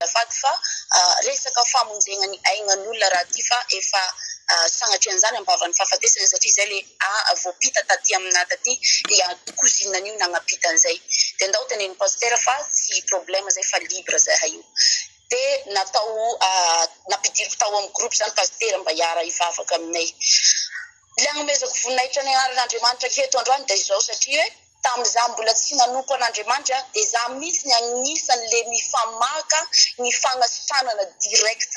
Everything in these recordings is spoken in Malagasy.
azafady fa resaka famonjena ny aingan'olona raha ty fa efa sagnatria an'izany ambavan'ny fahafatesana satria zay le voapita taty amina taty kuzina an'io nagnapita an'izay dia ndao tenen'ny pasteur fa tsy problème zay fa libre zahay io dia natao napidiriko tao amin'ny groupe zany pasteur mba hiara hivavaka aminay le agnomezako voninahitra ny anaran'Andriamanitra keto androany dia izao satria hoe tamin'izaho mbola tsy nanompo an'Andriamanitra dia izaho mihitsy ny agnisan'le mifamaka ny fagnasitranana direct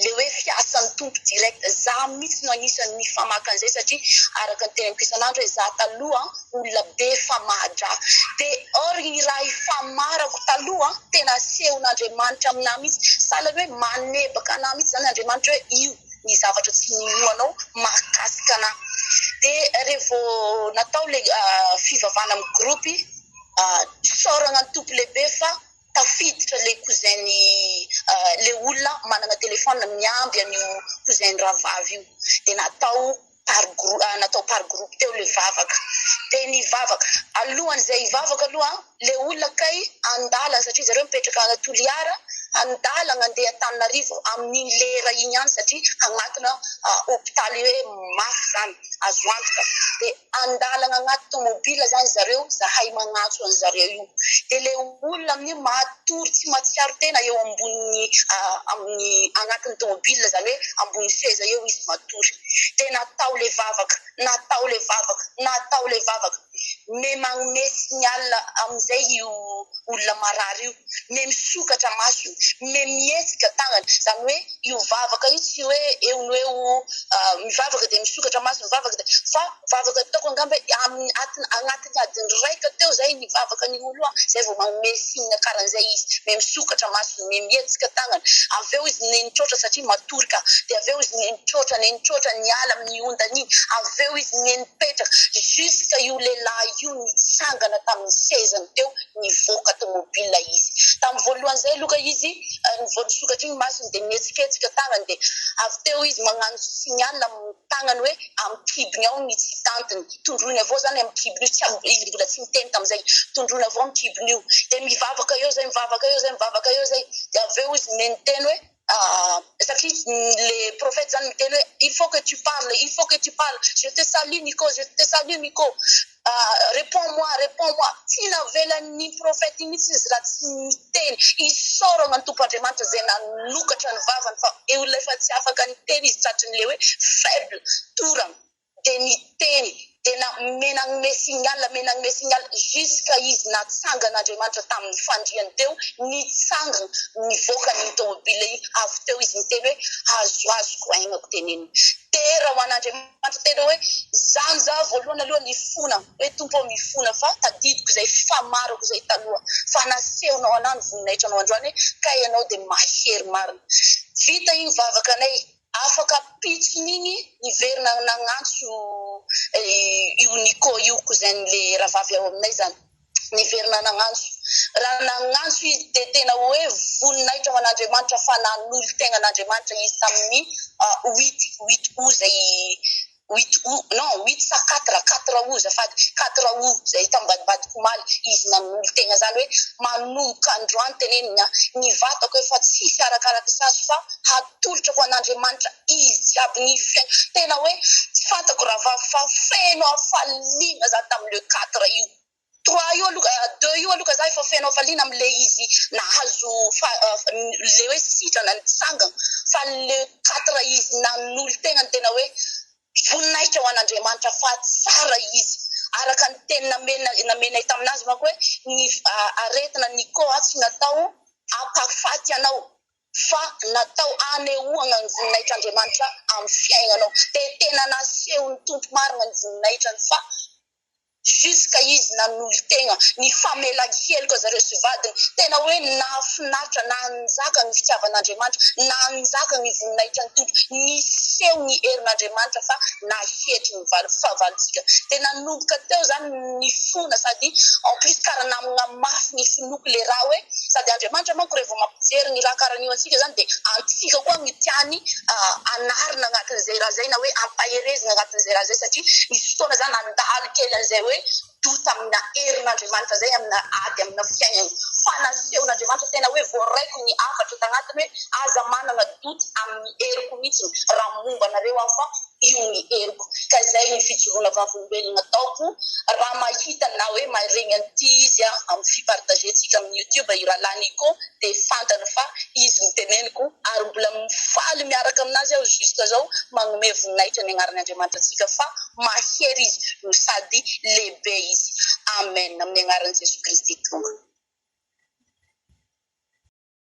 le hoe fiasan'ny tompo direct izaho mihitsy no agnisan'ny mifamaka an'izay satria araka ny teneniko isan'andro hoe izaho taloha olona be famadra dia or ny raha ifamarako taloha tena asehon'Andriamanitra aminahy mihitsy sahala hoe manebaka anahy mihitsy zany Andriamanitra hoe io ny zavatra tsy nioanao mahakasika anahy dia revo natao le fivavahana amin'ny groupe soragna ny tompo lehibe fa tafiditra le cousin-ny le olona manana telefona miamby an'io cousin ravavy io dia natao par groupe teo le vavaka dia nivavaka alohan'izay hivavaka aloha le olona kay andalana satria zareo mipetraka agny Toliara andalana andeha Antananarivo amin'igny lera igny ihany satria agnatina hôpitaly hoe mafy zany azo antoka dia andalana agnaty tomobile zany zareo zahay magnatso an'zareo io dia le olona amin'io matory tsy matsiaro tena eo ambony amin'ny agnatin'ny tomobile zany hoe ambony seza eo izy matory dia natao le vavaka me magnome signal amin'izay io olona marary io me misokatra masony me mihetsika tagnany zany hoe io vavaka io tsy hoe eo no eo mivavaka dia misokatra maso mivavaka dia fa vavaka ataoko angamba agnatin'ny adiny raika teo zay nivavaka ny olo zay vao magnome signe karan'izay izy me misokatra masony me mihetsika tagnany aveo izy nenitroatra satria matorika dia aveo izy nenitroatra niala amin'ny ondany iny aveo izy nenipetraka jusqu'à io lehilahy io nitsangana tamin'ny sezany teo nivoaka tomobile izy tamin'ny voalohany zay aloka izy nivonisokatra iny masony dia nihetsiketsika tagnany dia avy teo izy magnano signal amin'ny tagnany hoe amin'ny kibony ao ny tsy tantiny tondroiny avao zany amin'ny kibony io izy mbola tsy miteny tamin'izay tondroiny avao amin'ny kibony io dia mivavaka eo zay dia aveo izy meniteny hoe satria les prophètes zany miteny hoe il faut que tu parles je te salue Nico réponds-moi tsy navelan'ny prophète mihitsy izy raha tsy miteny isoragna ny tompo Andriamanitra zay nanokatra ny vavany fa olona efa tsy afaka niteny izy tratrin'le hoe faible torana dia niteny dia menagme signal jusqu'à izy natsangan'Andriamanitra tamin'ny fandriany teo nitsangana nivoaka ny tomobile iny avy teo izy miteny hoe azoazoko ainako teneniny tera ho an'Andriamanitra tena hoe zany za voalohany aloha nifona hoe tompo mifona fa tadidiko zay famarako zay taloha fa nasehonao anahy ny voninahitranao androany ka ianao dia mahery marina vita iny vavaka anay afaka pitson'igny niverina nagnantso io Nico io cousin le ravavy ao aminay zany niverina nagnantso raha nagnantso izy dia tena hoe voninahitra ho an'Andriamanitra fa nanolo tegnan'Andriamanitra izy tamin'ny 8 août zay 4 août zafady 4 août zay tambadibadiko maly izy nanolo tegna zany hoe manomboka androany tenenina ny vatako efa tsisy arakaraka sazy fa hatolotra ho an'Andriamanitra izy jiaby ny fiaina tena hoe tsy fantako raha vavy fa feno afaliana za tamin'le 4 io 3 io aloka 2 io aloka za efa feno afaliana amin'le izy nahazo le hoe sitrana nitsangana fa le 4 izy nanolo tegna tena hoe voninahitra ho an'Andriamanitra fa tsara izy araka ny teny namenay taminazy manko hoe ny aretina Nico tsy natao ampafaty anao fa natao anehoana ny voninahitr'Andriamanitra amin'ny fiainanao dia tena naseho ny tompo marina ny voninahitra fa jusqu'à izy nanolo tegna ny famelan-keloko zareo sy vadiny tena hoe nafinaritra nanjaka ny fitiavan'Andriamanitra nanjaka ny voninahitra ny tompo niseho ny herin'Andriamanitra fa nahetry ny fahavalitsika dia nanomboka teo zany ny fona sady en plus karaha namagna mafy ny finoko le raha hoe sady Andriamanitra manko rehefa mampijery ny raha karaha nio antsika zany dia antsika koa ny tiany anarina agnatin'izay raha zay na hoe ampaherezina agnatin'izay raha zay satria misy fotoana zany andalo kely an'izay hoe dota amina herin'Andriamanitra zay amina ady amina fiainana fanasehon'Andriamanitra tena hoe voaraiko ny afatra tagnatiny hoe aza manana doty amin'ny heriko mihitsy raha momba anareo aho fa io ny heriko ka zay ny fijoroana vavolombelona ataoko raha mahita na hoe maharegny an'ity izy amin'ny fipartagentsika amin'ny YouTube iralany ko de fantana fa izy miteneniko ary mbola mifaly miaraka aminazy aho jusque zao magnome voninahitra ny agnaran'Andriamanitra atsika fa mahery izy no sady lehibe izy amen amin'ny agnaran'i Jesu Kristy tonga